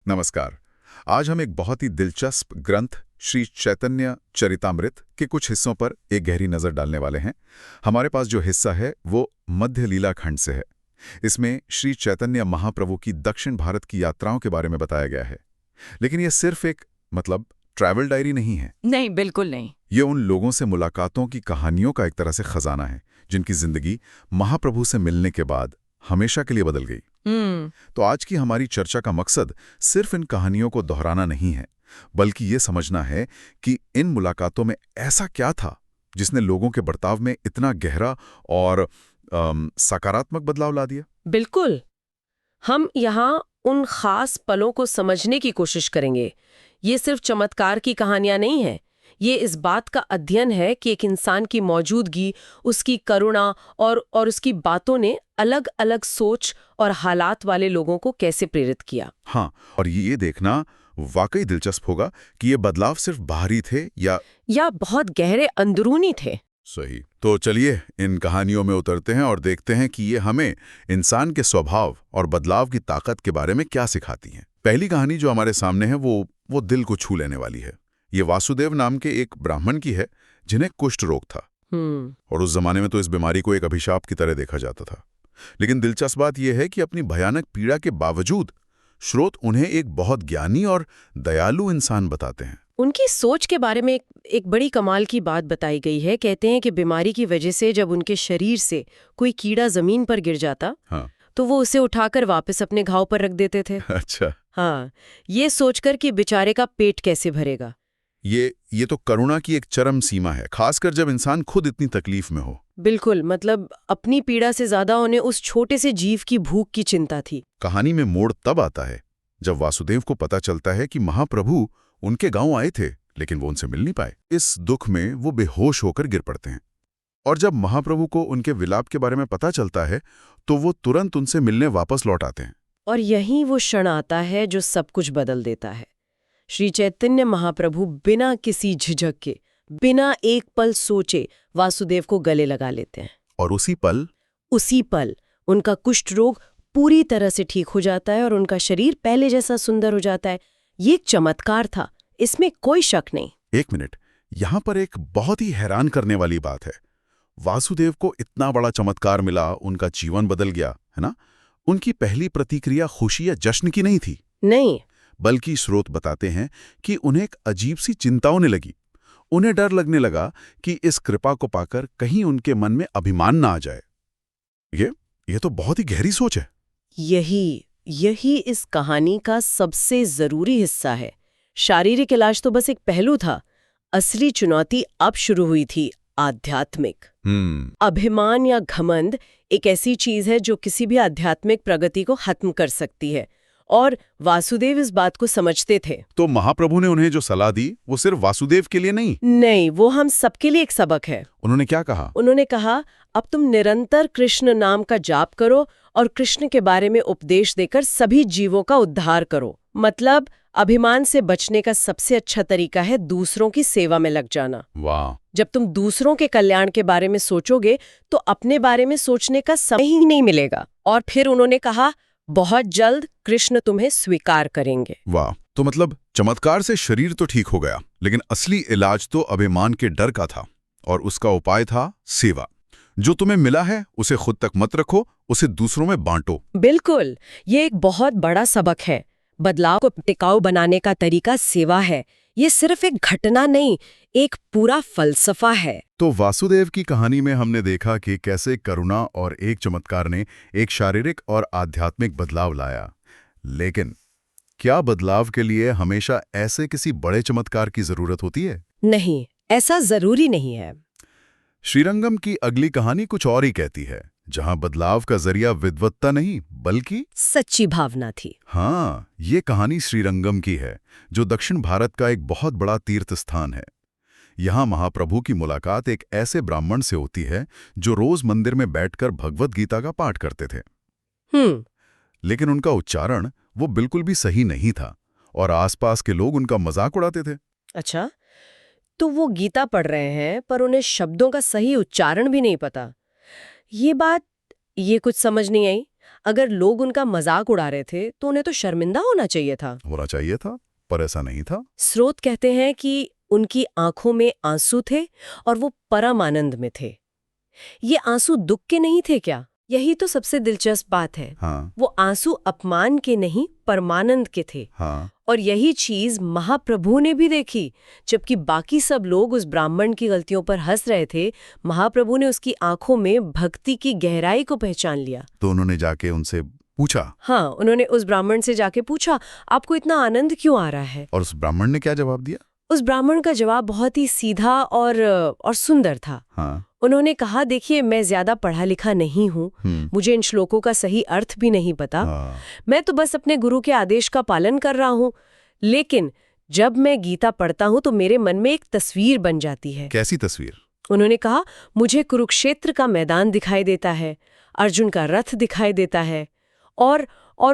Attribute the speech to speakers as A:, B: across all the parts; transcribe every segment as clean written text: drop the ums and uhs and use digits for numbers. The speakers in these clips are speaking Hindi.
A: नमस्कार। आज हम एक बहुत ही दिलचस्प ग्रंथ श्री चैतन्य चरितामृत के कुछ हिस्सों पर एक गहरी नज़र डालने वाले हैं। हमारे पास जो हिस्सा है वो मध्य लीला खंड से है। इसमें श्री चैतन्य महाप्रभु की दक्षिण भारत की यात्राओं के बारे में बताया गया है। लेकिन ये सिर्फ एक ट्रैवल डायरी नहीं है।
B: नहीं, बिल्कुल नहीं।
A: ये उन लोगों से मुलाकातों की कहानियों का एक तरह से खजाना है जिनकी जिंदगी महाप्रभु से मिलने के बाद हमेशा के लिए बदल गई। तो आज की हमारी चर्चा का मकसद सिर्फ इन कहानियों को दोहराना नहीं है, बल्कि ये समझना है कि इन मुलाकातों में ऐसा क्या था जिसने लोगों के बर्ताव में इतना गहरा और सकारात्मक बदलाव ला दिया।
C: बिल्कुल। हम यहाँ उन खास पलों को समझने की कोशिश करेंगे। ये सिर्फ चमत्कार की कहानियां नहीं है, ये इस बात का अध्ययन है कि एक इंसान की मौजूदगी, उसकी करुणा और उसकी बातों ने अलग अलग सोच और हालात वाले लोगों को कैसे प्रेरित किया।
A: हाँ, और ये देखना वाकई दिलचस्प होगा कि ये बदलाव सिर्फ बाहरी थे या
C: बहुत गहरे अंदरूनी थे।
A: सही। तो चलिए इन कहानियों में उतरते हैं और देखते हैं कि ये हमें इंसान के स्वभाव और बदलाव की ताकत के बारे में क्या सिखाती हैं। पहली कहानी जो हमारे सामने है वो दिल को छू लेने वाली है। ये वासुदेव नाम के एक ब्राह्मण की है जिन्हें कुष्ठ रोग था। और उस जमाने में तो इस बीमारी को एक अभिशाप की तरह देखा जाता था। लेकिन दिलचस्प बात यह है कि अपनी भयानक पीड़ा के बावजूद स्रोत उन्हें एक बहुत ज्ञानी और दयालु इंसान बताते हैं।
C: उनकी सोच के बारे में एक बड़ी कमाल की बात बताई गई है। कहते हैं कि बीमारी की वजह से जब उनके शरीर से कोई कीड़ा जमीन पर गिर जाता,
A: हाँ।
C: तो वो उसे उठाकर वापस अपने घाव पर रख देते थे।
A: अच्छा।
C: हाँ, ये सोचकर कि बेचारे का पेट कैसे भरेगा।
A: ये तो करुणा की एक चरम सीमा है, खासकर जब इंसान खुद इतनी तकलीफ में हो।
C: बिल्कुल, मतलब अपनी पीड़ा से ज्यादा उन्हें उस छोटे से जीव की भूख की चिंता थी।
A: कहानी में मोड़ तब आता है जब वासुदेव को पता चलता है कि महाप्रभु उनके गांव आए थे, लेकिन वो उनसे मिल नहीं पाए। इस दुख में वो बेहोश होकर गिर पड़ते हैं। और जब महाप्रभु को उनके विलाप के बारे में पता चलता है तो वो तुरंत उनसे मिलने वापस लौट आते हैं।
C: और यहीं वो क्षण आता है जो सब कुछ बदल देता है। श्री चैतन्य महाप्रभु बिना किसी झिझक के, बिना एक पल सोचे वासुदेव को गले लगा लेते हैं।
A: और उसी पल उनका कुष्ठ रोग पूरी तरह से ठीक हो जाता है और उनका शरीर पहले जैसा सुंदर हो जाता है। ये एक चमत्कार था, इसमें कोई शक नहीं। एक मिनट, यहाँ पर एक बहुत ही हैरान करने वाली बात है। वासुदेव को इतना बड़ा चमत्कार मिला, उनका जीवन बदल गया, है ना? उनकी पहली प्रतिक्रिया खुशी या जश्न की नहीं थी।
C: नहीं,
A: बल्कि स्रोत बताते हैं कि उन्हें एक अजीब सी चिंता होने लगी। उन्हें डर लगने लगा कि इस कृपा को पाकर कहीं उनके मन में अभिमान ना आ जाए। ये तो बहुत ही गहरी सोच है।
C: यही इस कहानी का सबसे जरूरी हिस्सा है। शारीरिक इलाज तो बस एक पहलू था, असली चुनौती अब शुरू हुई थी, आध्यात्मिक। अभिमान या घमंड एक ऐसी चीज है जो किसी भी आध्यात्मिक प्रगति को खत्म कर सकती है, और वासुदेव इस बात को समझते थे।
A: तो महाप्रभु ने उन्हें जो सलाह दी वो सिर्फ वासुदेव के लिए
C: नहीं, वो हम सबके लिए एक सबक है।
A: उन्होंने क्या कहा?
C: उन्होंने कहा, अब तुम निरंतर कृष्ण नाम का जाप करो और कृष्ण के बारे में उपदेश देकर सभी जीवों का उद्धार करो। मतलब अभिमान से बचने का सबसे अच्छा तरीका है दूसरों की सेवा में लग जाना।
A: वाह!
C: जब तुम दूसरों के कल्याण के बारे में सोचोगे तो अपने बारे में सोचने का समय ही नहीं मिलेगा। और फिर उन्होंने कहा, बहुत जल्द कृष्ण तुम्हें स्वीकार करेंगे।
A: वाह! तो मतलब चमत्कार से शरीर तो ठीक हो गया, लेकिन असली इलाज तो अभिमान के डर का था, और उसका उपाय था सेवा। जो तुम्हें मिला है उसे खुद तक मत रखो, उसे दूसरों में बांटो।
C: बिल्कुल, ये एक बहुत बड़ा सबक है। बदलाव को टिकाऊ बनाने का तरीका सेवा है। ये सिर्फ एक घटना नहीं, एक पूरा फलसफा है।
A: तो वासुदेव की कहानी में हमने देखा कि कैसे करुणा और एक चमत्कार ने एक शारीरिक और आध्यात्मिक बदलाव लाया। लेकिन क्या बदलाव के लिए हमेशा ऐसे किसी बड़े चमत्कार की जरूरत होती है?
C: नहीं, ऐसा जरूरी नहीं है।
A: श्रीरंगम की अगली कहानी कुछ और ही कहती है, जहां बदलाव का जरिया विद्वत्ता नहीं बल्कि
C: सच्ची भावना थी।
A: हाँ, ये कहानी श्रीरंगम की है, जो दक्षिण भारत का एक बहुत बड़ा तीर्थ स्थान है। यहाँ महाप्रभु की मुलाकात एक ऐसे ब्राह्मण से होती है जो रोज मंदिर में बैठकर भगवत गीता का पाठ करते थे। लेकिन उनका उच्चारण वो बिल्कुल भी सही नहीं था और आसपास के लोग उनका मजाक उड़ाते थे।
C: अच्छा, तो वो गीता पढ़ रहे हैं पर उन्हें शब्दों का सही उच्चारण भी नहीं पता। ये कुछ समझ नहीं आई। अगर लोग उनका मजाक उड़ा रहे थे तो उन्हें तो शर्मिंदा होना चाहिए था।
A: होना चाहिए था, पर ऐसा नहीं था।
C: स्रोत कहते हैं कि उनकी आंखों में आंसू थे और वो परम आनंद में थे। ये आंसू दुख के नहीं थे क्या? यही तो सबसे दिलचस्प बात है।
A: हाँ,
C: वो आंसू अपमान के नहीं, परमानंद के थे।
A: हाँ।
C: और यही चीज महाप्रभु ने भी देखी। जबकि बाकी सब लोग उस ब्राह्मण की गलतियों पर हंस रहे थे, महाप्रभु ने उसकी आंखों में भक्ति की गहराई को पहचान लिया।
A: तो उन्होंने जाके उनसे पूछा,
C: हाँ, उन्होंने उस ब्राह्मण से जाके पूछा, आपको इतना आनंद क्यों आ रहा है?
A: और उस ब्राह्मण ने क्या जवाब दिया?
C: उस ब्राह्मण का जवाब बहुत ही सीधा और सुंदर था।
A: हाँ।
C: उन्होंने कहा, देखिए, मैं ज्यादा पढ़ा लिखा नहीं हूँ, मुझे इन श्लोकों का सही अर्थ भी नहीं पता।
A: हाँ।
C: मैं तो बस अपने गुरु के आदेश का पालन कर रहा हूँ। लेकिन जब मैं गीता पढ़ता हूँ तो मेरे मन में एक तस्वीर बन जाती है।
A: कैसी तस्वीर?
C: उन्होंने कहा, मुझे कुरुक्षेत्र का मैदान दिखाई देता है, अर्जुन का रथ दिखाई देता है, और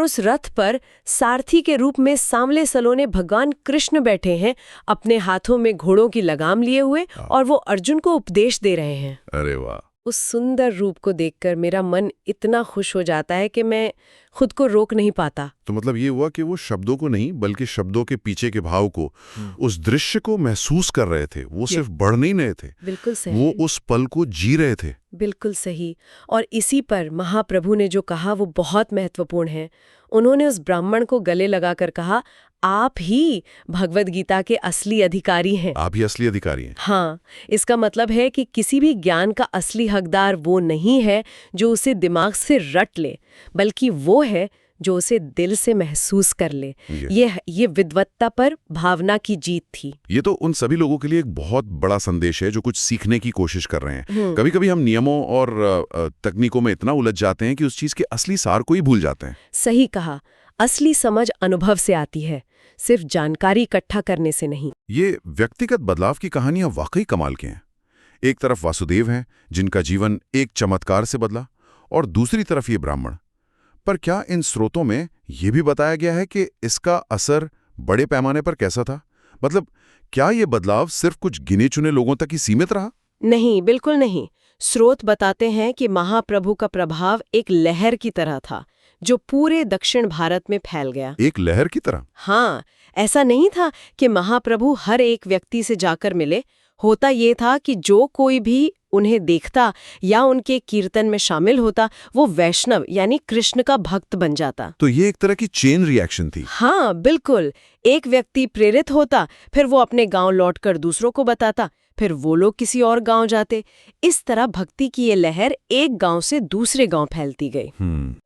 C: उस रथ पर सारथी के रूप में सांवले सलोने भगवान कृष्ण बैठे हैं, अपने हाथों में घोड़ों की लगाम लिए हुए, और वो अर्जुन को उपदेश दे रहे हैं।
A: अरे वाह!
C: उस सुंदर रूप को देखकर मेरा मन इतना खुश हो जाता है कि मैं खुद को रोक नहीं पाता।
B: तो मतलब ये हुआ कि वो शब्दों को नहीं बल्कि शब्दों के पीछे के भाव को, उस दृश्य को महसूस कर रहे थे। वो सिर्फ बढ़ नहीं रहे थे,
C: बिल्कुल सही।
B: वो उस पल को जी रहे थे।
C: बिल्कुल सही। और इसी पर महाप्रभु ने जो कहा वो बहुत महत्वपूर्ण है। उन्होंने उस ब्राह्मण को गले लगाकर कहा, आप ही भगवद गीता के असली अधिकारी हैं।
B: आप ही असली अधिकारी हैं।
C: हाँ, इसका मतलब है कि किसी भी ज्ञान का असली हकदार वो नहीं है जो उसे दिमाग से रट ले, बल्कि वो है जो उसे दिल से महसूस कर ले। ये विद्वत्ता पर भावना की जीत थी।
B: ये तो उन सभी लोगों के लिए एक बहुत बड़ा संदेश है जो कुछ सीखने की कोशिश कर रहे हैं। कभी कभी हम नियमों और तकनीकों में इतना उलझ जाते हैं कि उस चीज के असली सार को ही भूल जाते हैं।
C: सही कहा। असली समझ अनुभव से आती है, सिर्फ जानकारी इकट्ठा करने से नहीं।
B: ये व्यक्तिगत बदलाव की कहानियां वाकई कमाल की हैं। एक तरफ वासुदेव हैं जिनका जीवन एक चमत्कार से बदला, और दूसरी तरफ ये ब्राह्मण। पर क्या इन स्रोतों में ये भी बताया गया है कि इसका असर बड़े पैमाने पर कैसा था? मतलब क्या ये बदलाव सिर्फ कुछ गिने चुने लोगों तक ही सीमित रहा?
C: नहीं, बिल्कुल नहीं। स्रोत बताते हैं कि महाप्रभु का प्रभाव एक लहर की तरह था जो पूरे दक्षिण भारत में फैल गया।
B: एक लहर की तरह?
C: हाँ, ऐसा नहीं था कि महाप्रभु हर एक व्यक्ति से जाकर मिले। होता ये था कि जो कोई भी उन्हें देखता या उनके कीर्तन में शामिल होता, वो वैष्णव यानी कृष्ण का भक्त बन जाता।
B: तो ये एक तरह की चेन रिएक्शन थी।
C: हाँ, बिल्कुल। एक व्यक्ति प्रेरित होता, फिर वो अपने गांव लौटकर दूसरों को बताता, फिर वो लोग किसी और गांव जाते। इस तरह भक्ति की ये लहर एक गांव से दूसरे गांव फैलती गई।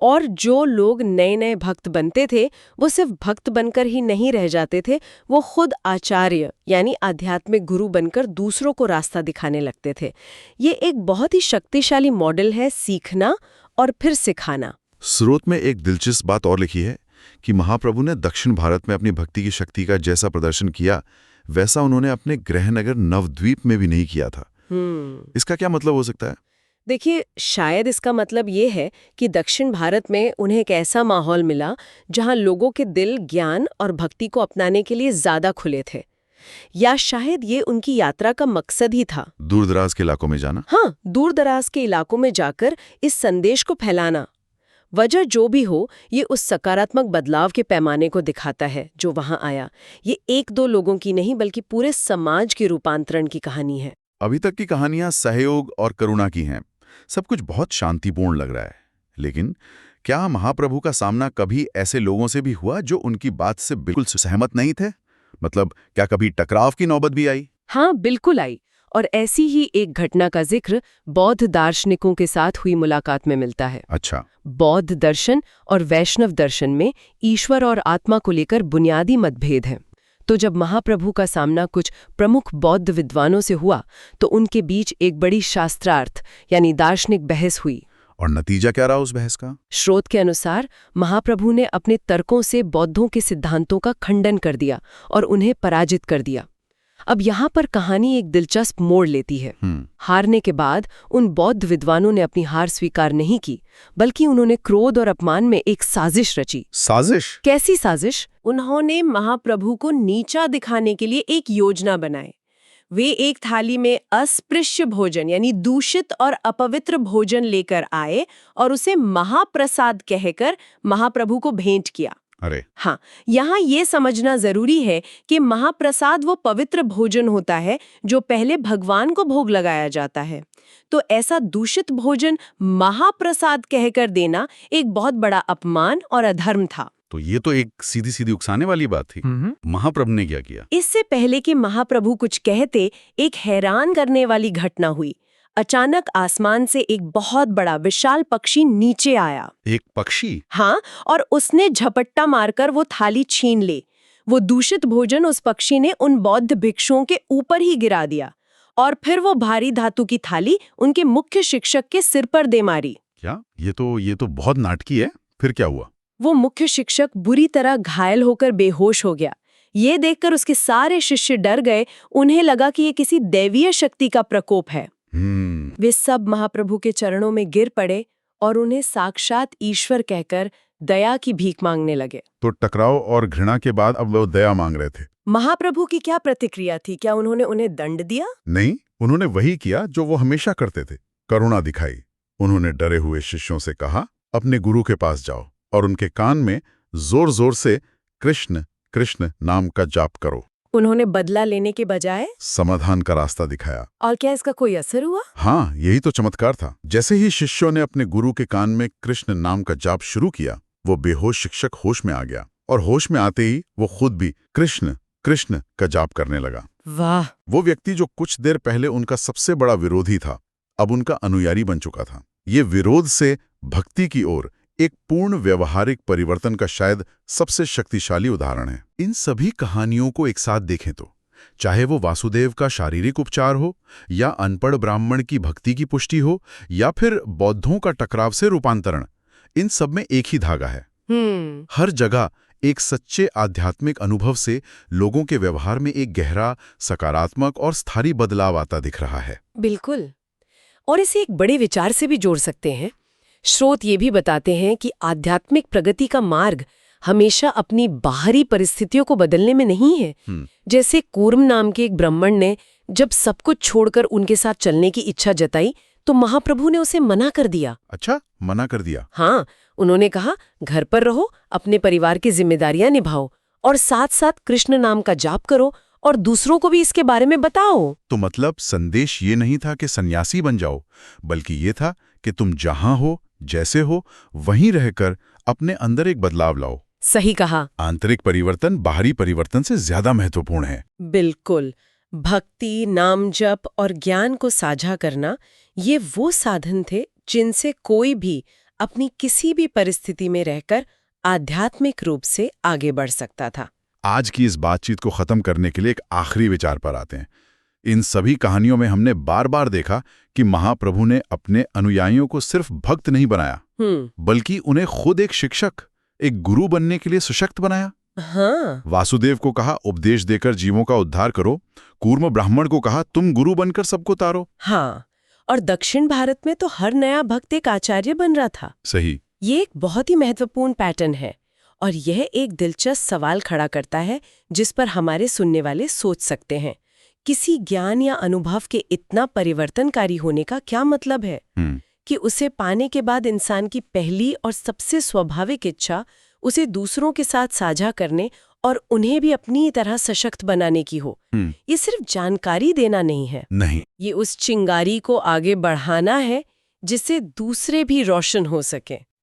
C: और जो लोग नए नए भक्त बनते थे, वो सिर्फ भक्त बनकर ही नहीं रह जाते थे, वो खुद आचार्य यानी आध्यात्मिक गुरु बनकर दूसरों को रास्ता दिखाने लगते थे। ये एक बहुत ही शक्तिशाली मॉडल है, सीखना और फिर सिखाना।
B: स्रोत में एक दिलचस्प बात और लिखी है कि महाप्रभु ने दक्षिण भारत में अपनी भक्ति की शक्ति का जैसा प्रदर्शन किया, वैसा उन्होंने अपने गृहनगर नवद्वीप में भी नहीं किया था। इसका क्या मतलब हो सकता है?
C: देखिए, शायद इसका मतलब ये है कि दक्षिण भारत में उन्हें एक ऐसा माहौल मिला जहां लोगों के दिल ज्ञान और भक्ति को अपनाने के लिए ज्यादा खुले थे। या शायद ये उनकी यात्रा का मकसद ही था,
B: दूर-दराज के इलाकों में जाना।
C: हाँ, दूर-दराज के इलाकों में जाकर इस संदेश को फैलाना। वजह जो भी हो, ये उस सकारात्मक बदलाव के पैमाने को दिखाता है जो वहां आया। ये एक दो लोगों की नहीं बल्कि पूरे समाज के रूपांतरण की कहानी है।
A: अभी तक की कहानियां सहयोग और करुणा की हैं। सब कुछ बहुत शांतिपूर्ण लग रहा है, लेकिन क्या महाप्रभु का सामना कभी ऐसे लोगों से भी हुआ जो उनकी बात से बिल्कुल सहमत नहीं थे? मतलब क्या कभी टकराव की नौबत भी आई?
C: हाँ, बिल्कुल आई। और ऐसी ही एक घटना का जिक्र बौद्ध दार्शनिकों के साथ हुई मुलाकात में मिलता है।
A: अच्छा।
C: बौद्ध दर्शन और वैष्णव दर्शन में ईश्वर और आत्मा को लेकर बुनियादी मतभेद हैं। तो जब महाप्रभु का सामना कुछ प्रमुख बौद्ध विद्वानों से हुआ, तो उनके बीच एक बड़ी शास्त्रार्थ यानी दार्शनिक बहस हुई।
A: और नतीजा क्या रहा उस बहस का?
C: स्रोत के अनुसार महाप्रभु ने अपने तर्कों से बौद्धों के सिद्धांतों का खंडन कर दिया और उन्हें पराजित कर दिया। अब यहाँ पर कहानी एक दिलचस्प मोड़ लेती है। हारने के बाद उन बौद्ध विद्वानों ने अपनी हार स्वीकार नहीं की, बल्कि उन्होंने क्रोध और अपमान में एक साजिश रची।
A: साजिश?
C: कैसी साजिश? उन्होंने महाप्रभु को नीचा दिखाने के लिए एक योजना बनाई। वे एक थाली में अस्पृश्य भोजन यानी दूषित और अपवित्र भोजन लेकर आए और उसे महाप्रसाद कहकर महाप्रभु को भेंट किया।
A: अरे
C: हाँ, यहाँ ये समझना जरूरी है कि महाप्रसाद वो पवित्र भोजन होता है जो पहले भगवान को भोग लगाया जाता है। तो ऐसा दूषित भोजन महाप्रसाद कहकर देना एक बहुत बड़ा अपमान और अधर्म था।
A: तो ये तो एक सीधी सीधी उकसाने वाली बात थी। महाप्रभु ने क्या किया?
C: इससे पहले कि महाप्रभु कुछ कहते, एक हैरान करने वाली घटना हुई। अचानक आसमान से एक बहुत बड़ा विशाल पक्षी नीचे आया।
A: एक पक्षी?
C: हाँ, और उसने झपट्टा मारकर वो थाली छीन ली। वो दूषित भोजन उस पक्षी ने उन बौद्ध भिक्षुओं के ऊपर ही गिरा दिया और फिर वो भारी धातु की थाली उनके मुख्य शिक्षक के सिर पर दे मारी।
A: क्या? ये तो बहुत नाटकी है। फिर क्या हुआ?
C: वो मुख्य शिक्षक बुरी तरह घायल होकर बेहोश हो गया। ये देखकर उसके सारे शिष्य डर गए। उन्हें लगा कि ये किसी दैवीय शक्ति का प्रकोप है। वे सब महाप्रभु के चरणों में गिर पड़े और उन्हें साक्षात ईश्वर कहकर दया की भीख मांगने लगे।
A: तो टकराव और घृणा के बाद अब वो दया मांग रहे थे।
C: महाप्रभु की क्या प्रतिक्रिया थी? क्या उन्होंने उन्हें दंड दिया?
A: नहीं, उन्होंने वही किया जो वो हमेशा करते थे, करुणा दिखाई। उन्होंने डरे हुए शिष्यों से कहा, अपने गुरु के पास जाओ और उनके कान में जोर जोर से कृष्ण कृष्ण नाम का जाप करो।
C: उन्होंने बदला लेने के बजाय
A: समाधान का रास्ता दिखाया।
C: और क्या इसका कोई असर हुआ?
A: हाँ, यही तो चमत्कार था। जैसे ही शिष्यों ने अपने गुरु के कान में कृष्ण नाम का जाप शुरू किया, वो बेहोश शिक्षक होश में आ गया और होश में आते ही वो खुद भी कृष्ण कृष्ण का जाप करने लगा।
C: वाह!
A: वो व्यक्ति जो कुछ देर पहले उनका सबसे बड़ा विरोधी था, अब उनका अनुयायी बन चुका था। ये विरोध से भक्ति की ओर एक पूर्ण व्यवहारिक परिवर्तन का शायद सबसे शक्तिशाली उदाहरण है। इन सभी कहानियों को एक साथ देखें तो, चाहे वो वासुदेव का शारीरिक उपचार हो, या अनपढ़ ब्राह्मण की भक्ति की पुष्टि हो, या फिर बौद्धों का टकराव से रूपांतरण, इन सब में एक ही धागा है। हर जगह एक सच्चे आध्यात्मिक अनुभव से लोगों के व्यवहार में एक गहरा, सकारात्मक और स्थायी बदलाव आता दिख रहा है।
C: बिल्कुल। और इसे एक बड़े विचार से भी जोड़ सकते हैं। स्रोत ये भी बताते हैं कि आध्यात्मिक प्रगति का मार्ग हमेशा अपनी बाहरी परिस्थितियों को बदलने में नहीं है। जैसे कूर्म नाम के एक ब्राह्मण ने जब सब कुछ छोड़कर उनके साथ चलने की इच्छा जताई, तो महाप्रभु ने उसे मना कर दिया।
A: अच्छा, मना कर दिया?
C: हाँ, उन्होंने कहा, घर पर रहो, अपने परिवार की जिम्मेदारियां निभाओ और साथ साथ कृष्ण नाम का जाप करो और दूसरों को भी इसके बारे में बताओ।
A: तो मतलब संदेश ये नहीं था कि सन्यासी बन जाओ, बल्कि ये था कि तुम जहां हो, जैसे हो, वहीं रहकर अपने अंदर एक बदलाव लाओ।
C: सही कहा।
A: आंतरिक परिवर्तन बाहरी परिवर्तन से ज्यादा महत्वपूर्ण है।
C: बिल्कुल। भक्ति, नाम जप और ज्ञान को साझा करना, ये वो साधन थे जिनसे कोई भी अपनी किसी भी परिस्थिति में रहकर आध्यात्मिक रूप से आगे बढ़ सकता था।
A: आज की इस बातचीत को खत्म करने के लिए एक आखिरी विचार पर आते हैं। इन सभी कहानियों में हमने बार बार देखा कि महाप्रभु ने अपने अनुयायियों को सिर्फ भक्त नहीं बनाया, बल्कि उन्हें खुद एक शिक्षक, एक गुरु बनने के लिए सशक्त बनाया।
C: हाँ।
A: वासुदेव को कहा, उपदेश देकर जीवों का उद्धार करो। कूर्म ब्राह्मण को कहा, तुम गुरु बनकर सबको तारो।
C: हाँ, और दक्षिण भारत में तो हर नया भक्त एक आचार्य बन रहा था।
A: सही।
C: ये एक बहुत ही महत्वपूर्ण पैटर्न है और यह एक दिलचस्प सवाल खड़ा करता है जिस पर हमारे सुनने वाले सोच सकते हैं। किसी ज्ञान या अनुभव के इतना परिवर्तनकारी होने का क्या मतलब है कि उसे पाने के बाद इंसान की पहली और सबसे स्वाभाविक इच्छा उसे दूसरों के साथ साझा करने और उन्हें भी अपनी तरह सशक्त बनाने की हो। ये सिर्फ जानकारी देना नहीं है,
A: नहीं,
C: ये उस चिंगारी को आगे बढ़ाना है जिससे दूसरे भी रोशन हो सके।